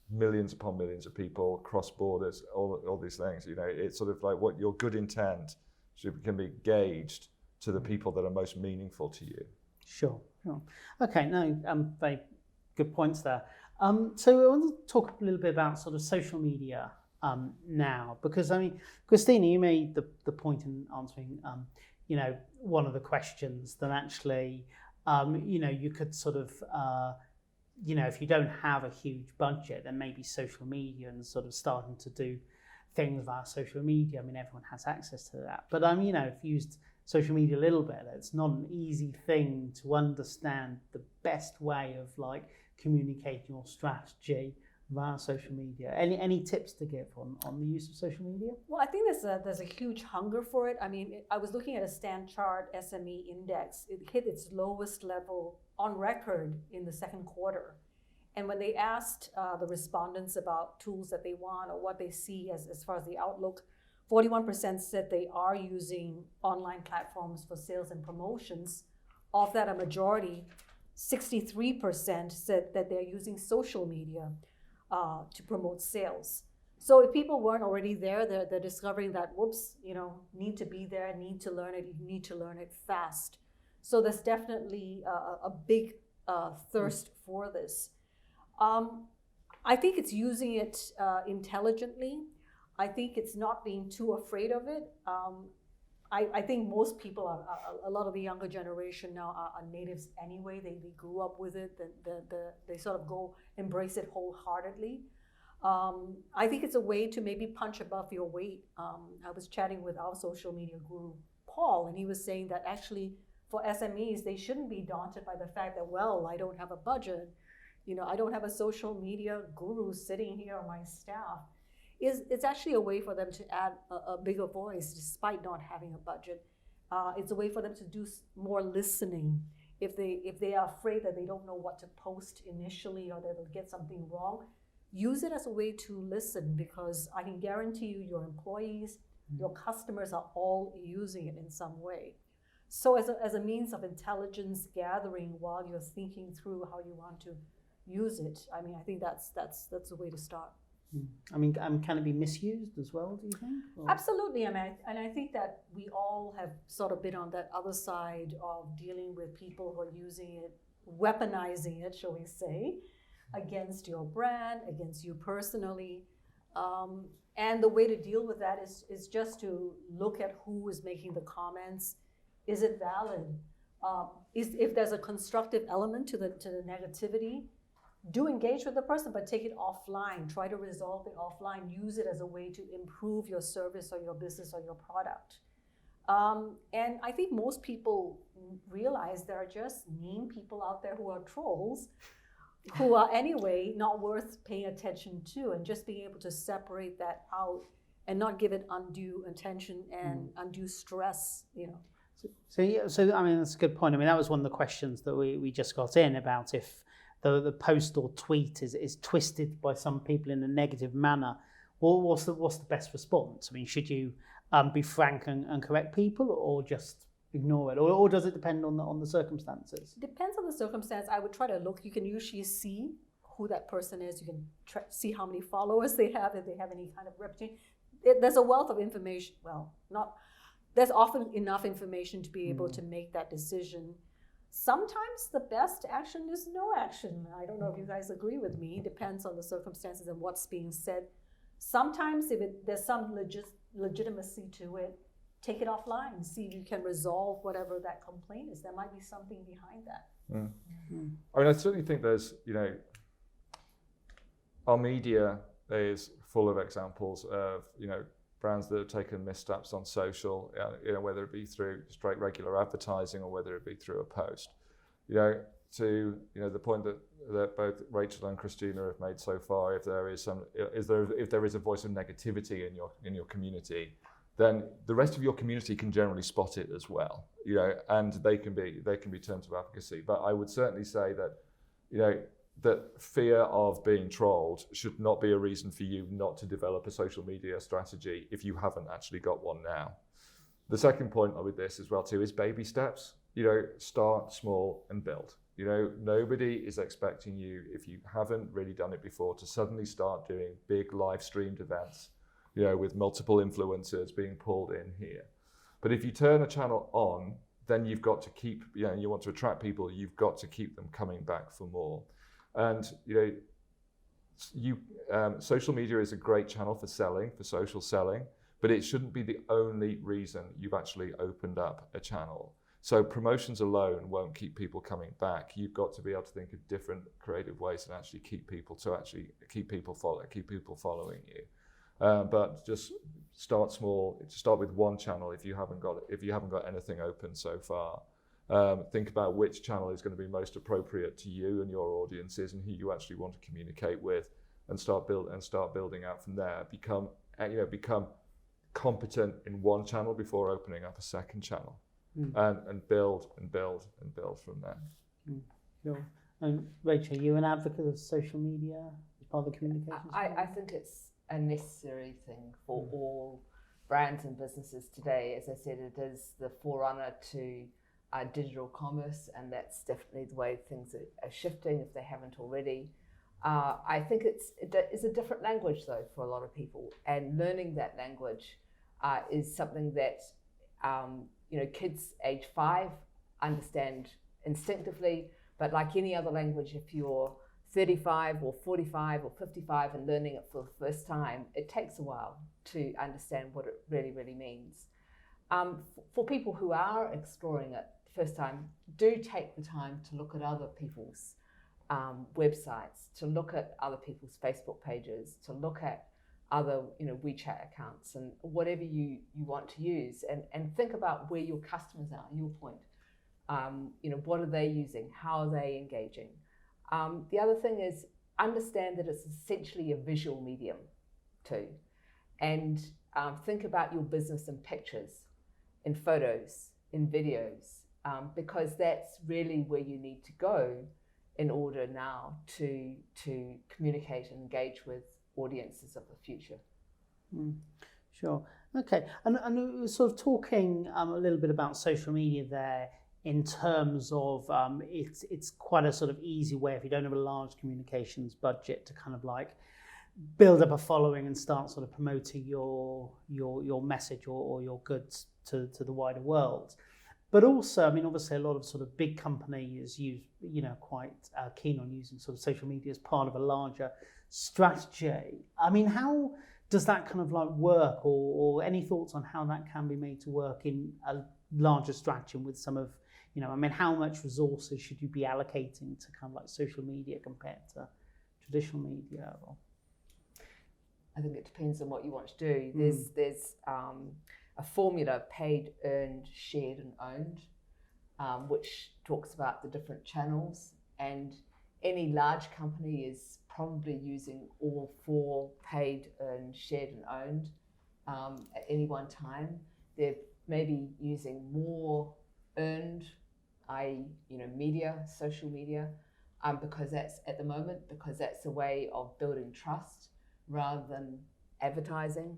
millions upon millions of people, cross borders, all these things. It's sort of like what your good intent can be gauged to the people that are most meaningful to you. Sure. Okay, very good points there. So I want to talk a little bit about sort of social media now, because I mean, Christina, you made the point in answering one of the questions, then actually, you could sort of, if you don't have a huge budget, then maybe social media and sort of starting to do things via social media. I mean, everyone has access to that. But, if you used social media a little bit, it's not an easy thing to understand the best way of like communicating your strategy via social media. Any tips to give on the use of social media? Well, I think there's a huge hunger for it. I mean, I was looking at a Stanchart SME index. It hit its lowest level on record in the second quarter. And when they asked the respondents about tools that they want or what they see as far as the outlook, 41% said they are using online platforms for sales and promotions. Of that, a majority, 63%, said that they're using social media to promote sales. So if people weren't already there, they're discovering that, need to be there, need to learn it, you need to learn it fast. So there's definitely a big thirst for this. I think it's using it intelligently. I think it's not being too afraid of it. I think most people, a lot of the younger generation now are natives anyway. They grew up with it. They sort of go embrace it wholeheartedly. I think it's a way to maybe punch above your weight. I was chatting with our social media guru, Paul, and he was saying that actually for SMEs, they shouldn't be daunted by the fact that, well, I don't have a budget. I don't have a social media guru sitting here on my staff. It's actually a way for them to add a bigger voice despite not having a budget. It's a way for them to do more listening. If they are afraid that they don't know what to post initially or that they'll get something wrong, use it as a way to listen, because I can guarantee you your employees, your customers are all using it in some way. So as a means of intelligence gathering while you're thinking through how you want to use it, I mean, I think that's a way to start. I mean, can it be misused as well, do you think? Or? Absolutely. I mean, and I think that we all have sort of been on that other side of dealing with people who are using it, weaponizing it, shall we say, against your brand, against you personally. And the way to deal with that is just to look at who is making the comments. Is it valid? If there's a constructive element to the negativity, do engage with the person, but take it offline. Try to resolve it offline. Use it as a way to improve your service or your business or your product. And I think most people realize there are just mean people out there who are trolls, who are anyway not worth paying attention to, and just being able to separate that out and not give it undue attention and undue stress, So I mean, that's a good point. I mean, that was one of the questions that we just got in about if the post or tweet is twisted by some people in a negative manner. Well, what's the best response? I mean, should you be frank and correct people, or just ignore it, or does it depend on the circumstances? Depends on the circumstance. I would try to look. You can usually see who that person is. You can see how many followers they have, if they have any kind of reputation. There's a wealth of information. Well, there's often enough information to be able to make that decision. Sometimes the best action is no action. I don't know if you guys agree with me. It depends on the circumstances and what's being said. Sometimes if there's some legitimacy to it, take it offline. See if you can resolve whatever that complaint is. There might be something behind that. I mean, I certainly think there's, our media is full of examples of, brands that have taken missteps on social, whether it be through straight regular advertising or whether it be through a post. To the point that both Rachel and Christina have made so far, if there is a voice of negativity in your community, then the rest of your community can generally spot it as well, and they can be turned to advocacy. But I would certainly say that that fear of being trolled should not be a reason for you not to develop a social media strategy if you haven't actually got one now. The second point with this as well too is baby steps. Start small and build. Nobody is expecting you, if you haven't really done it before, to suddenly start doing big live streamed events, with multiple influencers being pulled in here. But if you turn a channel on, then you've got to keep, you want to attract people, you've got to keep them coming back for more. And social media is a great channel for selling, for social selling, but it shouldn't be the only reason you've actually opened up a channel. So promotions alone won't keep people coming back. You've got to be able to think of different creative ways to actually keep people following you. But just start small. Start with one channel if you haven't got anything open so far. Think about which channel is going to be most appropriate to you and your audiences and who you actually want to communicate with, and start building out from there. Become competent in one channel before opening up a second channel. And build from there. Sure. And Rachel, are you an advocate of social media as part of the communications? I think it's a necessary thing for all brands and businesses today. As I said, it is the forerunner to digital commerce, and that's definitely the way things are shifting if they haven't already. I think it is a different language though for a lot of people, and learning that language is something that kids age 5 understand instinctively, but like any other language, if you're 35 or 45 or 55 and learning it for the first time, it takes a while to understand what it really, really means. For people who are exploring it first time, do take the time to look at other people's websites, to look at other people's Facebook pages, to look at other WeChat accounts and whatever you want to use, and think about where your customers are, your point. What are they using? How are they engaging? The other thing is understand that it's essentially a visual medium too, and think about your business in pictures, in photos, in videos, because that's really where you need to go in order now to communicate and engage with audiences of the future. Sure. Okay. And we were sort of talking a little bit about social media there in terms of it's quite a sort of easy way, if you don't have a large communications budget, to kind of like build up a following and start sort of promoting your message or your goods to the wider world. But also, I mean, obviously a lot of sort of big companies use, quite keen on using sort of social media as part of a larger strategy. I mean, how does that kind of like work, or any thoughts on how that can be made to work in a larger strategy with some of, how much resources should you be allocating to kind of like social media compared to traditional media? I think it depends on what you want to do. There's a formula: paid, earned, shared and owned, which talks about the different channels, and any large company is probably using all 4: paid, earned, shared and owned at any one time. They're maybe using more earned, i.e. media, social media, because that's a way of building trust rather than advertising.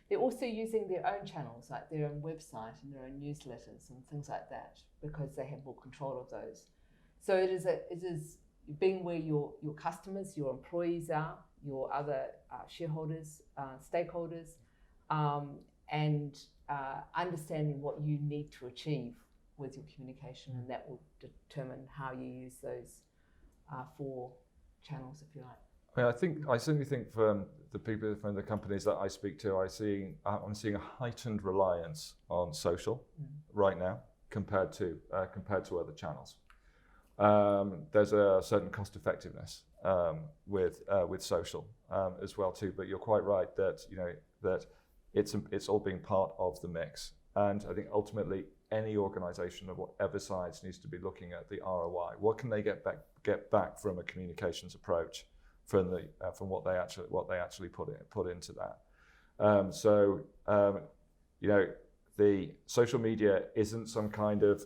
They're also using their own channels, like their own website and their own newsletters and things like that, because they have more control of those. So it is being where your customers, your employees are, your other shareholders, stakeholders, and understanding what you need to achieve with your communication, and that will determine how you use those 4 channels, if you like. I certainly think from the companies that I speak to, I'm seeing a heightened reliance on social right now compared to other channels. There's a certain cost effectiveness with social as well too. But you're quite right that that it's all being part of the mix. And I think ultimately any organisation of whatever size needs to be looking at the ROI. What can they get back from a communications approach, from what they actually put into that. The social media isn't some kind of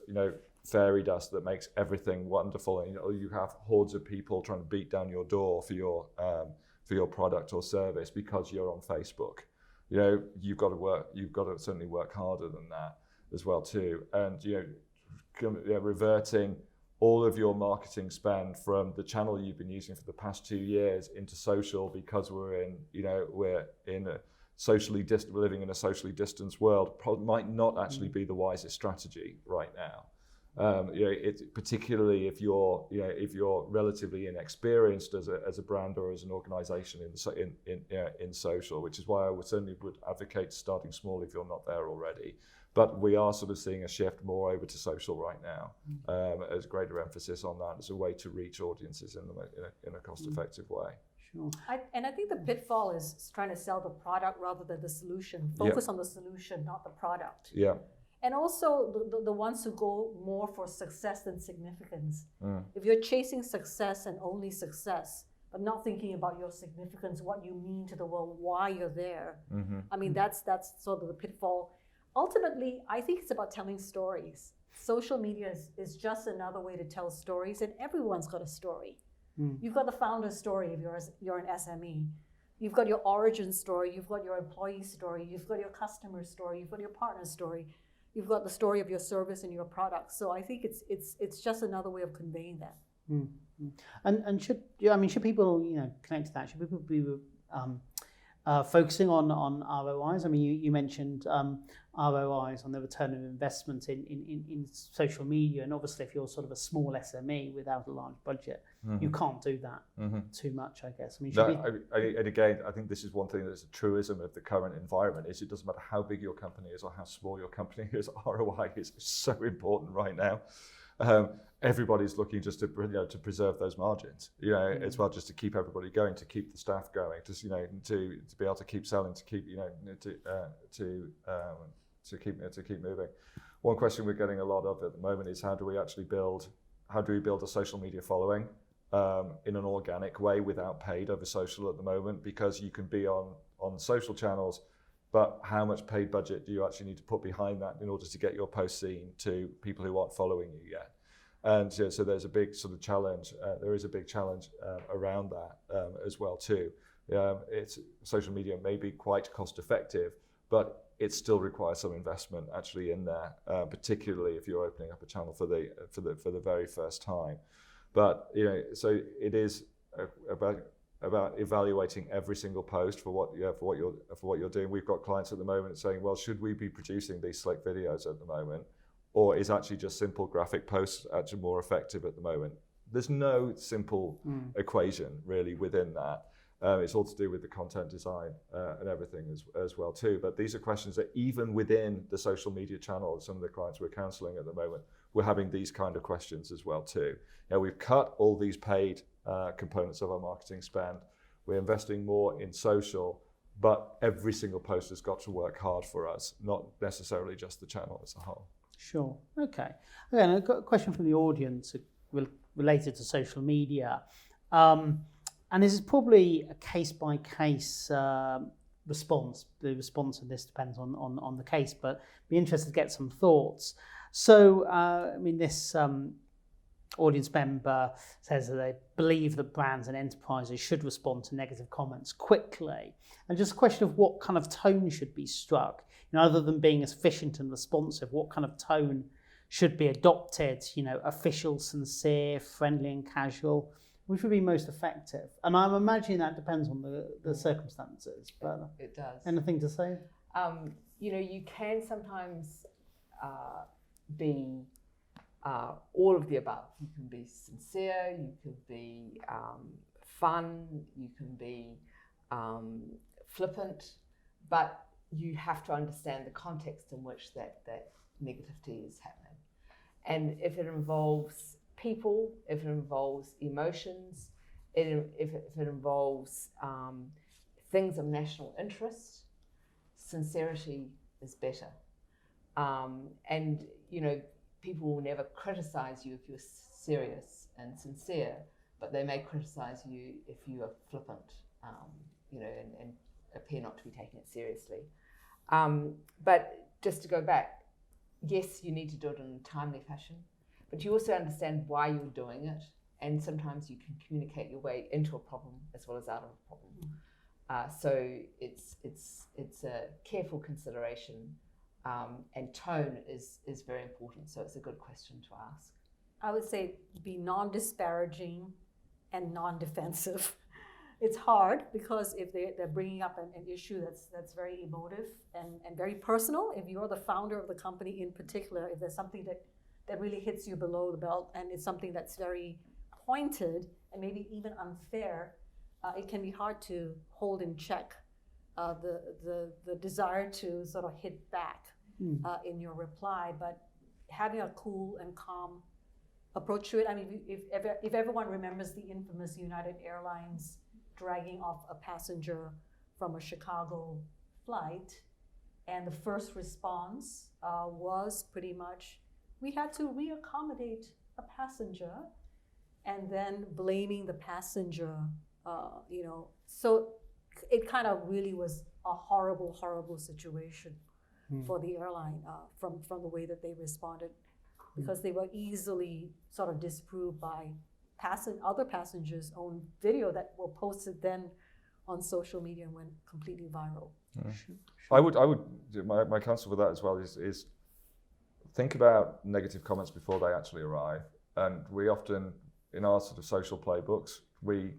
fairy dust that makes everything wonderful, and you have hordes of people trying to beat down your door for your product or service because you're on Facebook. You've got to certainly work harder than that as well too, and reverting all of your marketing spend from the channel you've been using for the past 2 years into social, because we're living in a socially distanced world, might not actually be the wisest strategy right now. Particularly if you're relatively inexperienced as a brand or as an organisation in social, which is why I would advocate starting small if you're not there already. But we are sort of seeing a shift more over to social right now, as greater emphasis on that as a way to reach audiences in a cost-effective way. Sure. I think the pitfall is trying to sell the product rather than the solution. Focus on the solution, not the product. Yeah. And also the ones who go more for success than significance. If you're chasing success and only success, but not thinking about your significance, what you mean to the world, why you're there, I mean, that's sort of the pitfall. Ultimately, I think it's about telling stories. Social media is just another way to tell stories, and everyone's got a story. You've got the founder story if you're an SME. You've got your origin story, you've got your employee story, you've got your customer story, you've got your partner story, you've got the story of your service and your product. So I think it's just another way of conveying that. And should people connect to that? Should people be focusing on ROIs? I mean, you mentioned ROIs on the return of investment in social media, and obviously if you're sort of a small SME without a large budget, you can't do that too much, I guess. I mean, and again, I think this is one thing that's a truism of the current environment, is it doesn't matter how big your company is or how small your company is, ROI is so important right now. Everybody's looking just to preserve those margins, as well, just to keep everybody going, to keep the staff going, to be able to keep selling, to keep to keep moving. One question we're getting a lot of at the moment is how do we build a social media following in an organic way without paid over social at the moment, because you can be on social channels, but how much paid budget do you actually need to put behind that in order to get your post seen to people who aren't following you yet? And so there's a big sort of challenge. There is a big challenge around that as well too. Social media may be quite cost effective, but it still requires some investment actually in there, particularly if you're opening up a channel for the very first time. But so it is about evaluating every single post for what you're doing. We've got clients at the moment saying, well, should we be producing these slick videos at the moment, or is actually just simple graphic posts actually more effective at the moment? There's no simple equation really within that. It's all to do with the content design and everything as well too. But these are questions that even within the social media channels, some of the clients we're counselling at the moment, we're having these kind of questions as well too. We've cut all these paid components of our marketing spend. We're investing more in social, but every single post has got to work hard for us, not necessarily just the channel as a whole. Sure. Okay. Again, I've got a question from the audience related to social media. And this is probably a case-by-case response. The response of this depends on the case, but be interested to get some thoughts. So, this audience member says that they believe that brands and enterprises should respond to negative comments quickly. And just a question of what kind of tone should be struck. Other than being efficient and responsive, what kind of tone should be adopted? Official, sincere, friendly and casual, which would be most effective? And I'm imagining that depends on the circumstances. But it does. Anything to say? You can sometimes be all of the above. You can be sincere, you can be fun, you can be flippant, but you have to understand the context in which that negativity is happening. And if it involves people, if it involves emotions, if it involves things of national interest, sincerity is better. And people will never criticize you if you're serious and sincere, but they may criticize you if you are flippant, and appear not to be taking it seriously. But just to go back, yes, you need to do it in a timely fashion, but you also understand why you're doing it, and sometimes you can communicate your way into a problem as well as out of a problem. So it's a careful consideration, and tone is very important. So it's a good question to ask. I would say be non-disparaging and non-defensive. It's hard because if they're bringing up an issue that's very emotive and very personal, if you're the founder of the company in particular, if there's something that that really hits you below the belt, and it's something that's very pointed and maybe even unfair, it can be hard to hold in check the desire to sort of hit back in your reply. But having a cool and calm approach to it. I mean, if everyone remembers the infamous United Airlines dragging off a passenger from a Chicago flight, and the first response was pretty much, we had to reaccommodate a passenger, and then blaming the passenger, so it kind of really was a horrible, horrible situation for the airline from the way that they responded, because they were easily sort of disproved by other passengers' own video that were posted then on social media and went completely viral. Yeah. Sure. My counsel for that as well is think about negative comments before they actually arrive. And we often, in our sort of social playbooks, we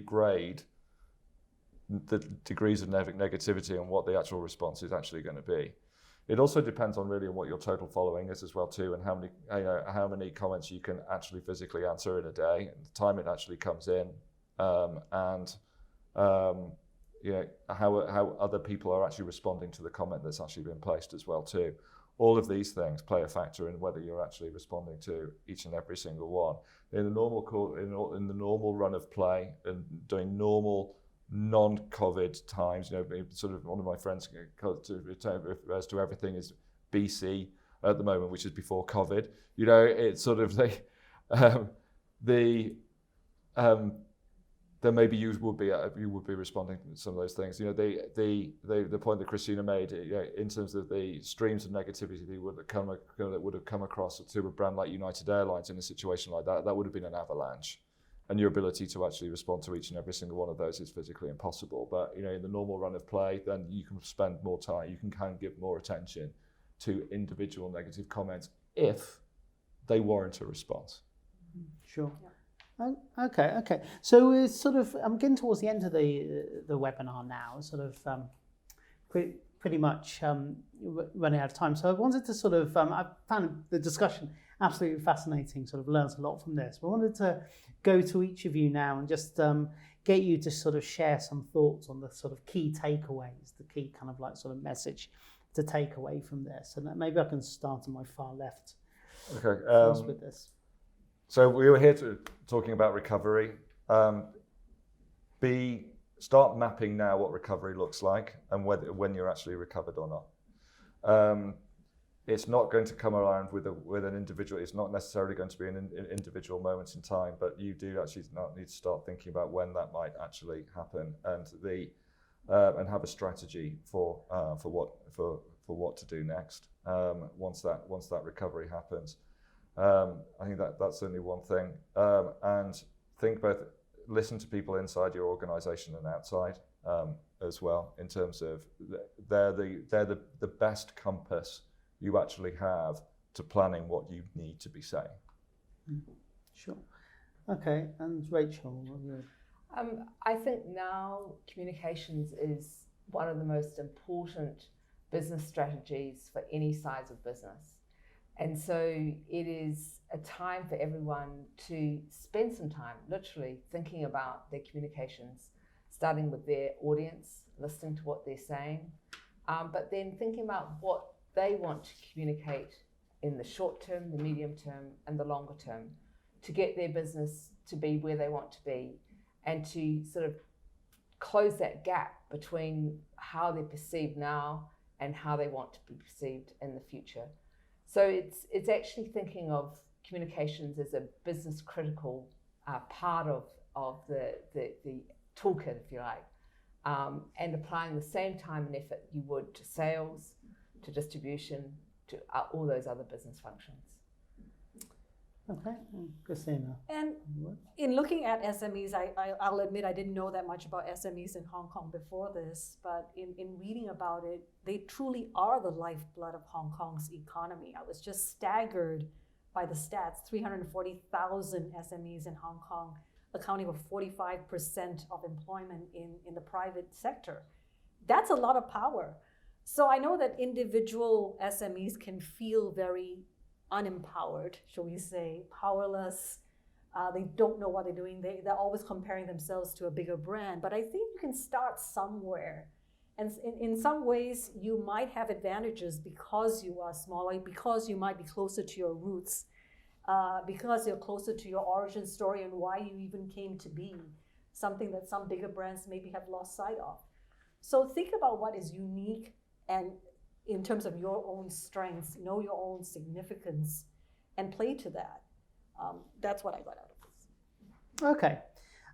grade the degrees of negativity and what the actual response is actually going to be. It also depends on really what your total following is as well too, and how many comments you can actually physically answer in a day, and the time it actually comes in, and how other people are actually responding to the comment that's actually been placed as well too. All of these things play a factor in whether you're actually responding to each and every single one. In the normal run of play and doing normal non-COVID times, sort of one of my friends refers to everything as BC at the moment, which is before COVID. It's sort of then maybe you would be responding to some of those things. The point that Christina made, in terms of the streams of negativity that would have come across to a brand like United Airlines in a situation like that would have been an avalanche. And your ability to actually respond to each and every single one of those is physically impossible. But in the normal run of play, then you can spend more time, you can kind of give more attention to individual negative comments if they warrant a response. Sure. Yeah. Okay. So we're I'm getting towards the end of the webinar now, pretty much running out of time. So I wanted to I found the discussion absolutely fascinating, learned a lot from this. But I wanted to go to each of you now and just get you to share some thoughts on the key takeaways, the key message to take away from this. And maybe I can start on my far left. Okay. First with this. So we were here talking about recovery. Start mapping now what recovery looks like and when you're actually recovered or not. It's not going to come around with an individual. It's not necessarily going to be an individual moment in time, but you do actually need to start thinking about when that might actually happen, and have a strategy for what to do next once that recovery happens. I think that's certainly one thing, and listen to people inside your organisation and outside as well, in terms of they're the best compass you actually have to planning what you need to be saying. Sure. Okay, and Rachel? I think now communications is one of the most important business strategies for any size of business. And so it is a time for everyone to spend some time literally thinking about their communications, starting with their audience, listening to what they're saying, but then thinking about what they want to communicate in the short term, the medium term, and the longer term to get their business to be where they want to be, and to close that gap between how they're perceived now and how they want to be perceived in the future. So it's actually thinking of communications as a business critical part of the toolkit, if you like, and applying the same time and effort you would to sales, to distribution, to all those other business functions. Okay, Christina. And in looking at SMEs, I'll admit I didn't know that much about SMEs in Hong Kong before this, but in reading about it, they truly are the lifeblood of Hong Kong's economy. I was just staggered by the stats, 340,000 SMEs in Hong Kong, accounting for 45% of employment in the private sector. That's a lot of power. So I know that individual SMEs can feel very unempowered, shall we say, powerless. They don't know what they're doing. They're always comparing themselves to a bigger brand. But I think you can start somewhere. And in some ways, you might have advantages because you are smaller, because you might be closer to your roots, because you're closer to your origin story and why you even came to be, something that some bigger brands maybe have lost sight of. So think about what is unique, and in terms of your own strengths, know your own significance, and play to that. That's what I got out of this.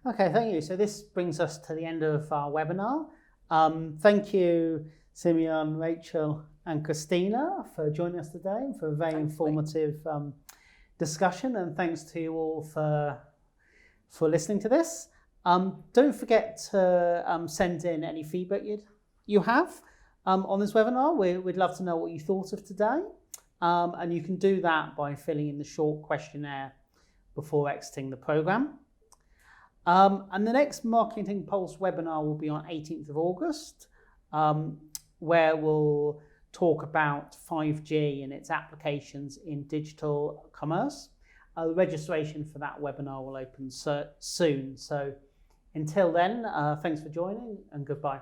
Okay, thank you. So this brings us to the end of our webinar. Thank you, Simeon, Rachel, and Christina for joining us today and for a very informative discussion. And thanks to you all for listening to this. Don't forget to send in any feedback you have on this webinar. We'd love to know what you thought of today. And you can do that by filling in the short questionnaire before exiting the program. And the next Marketing Pulse webinar will be on 18th of August, where we'll talk about 5G and its applications in digital commerce. The registration for that webinar will open soon. So until then, thanks for joining and goodbye.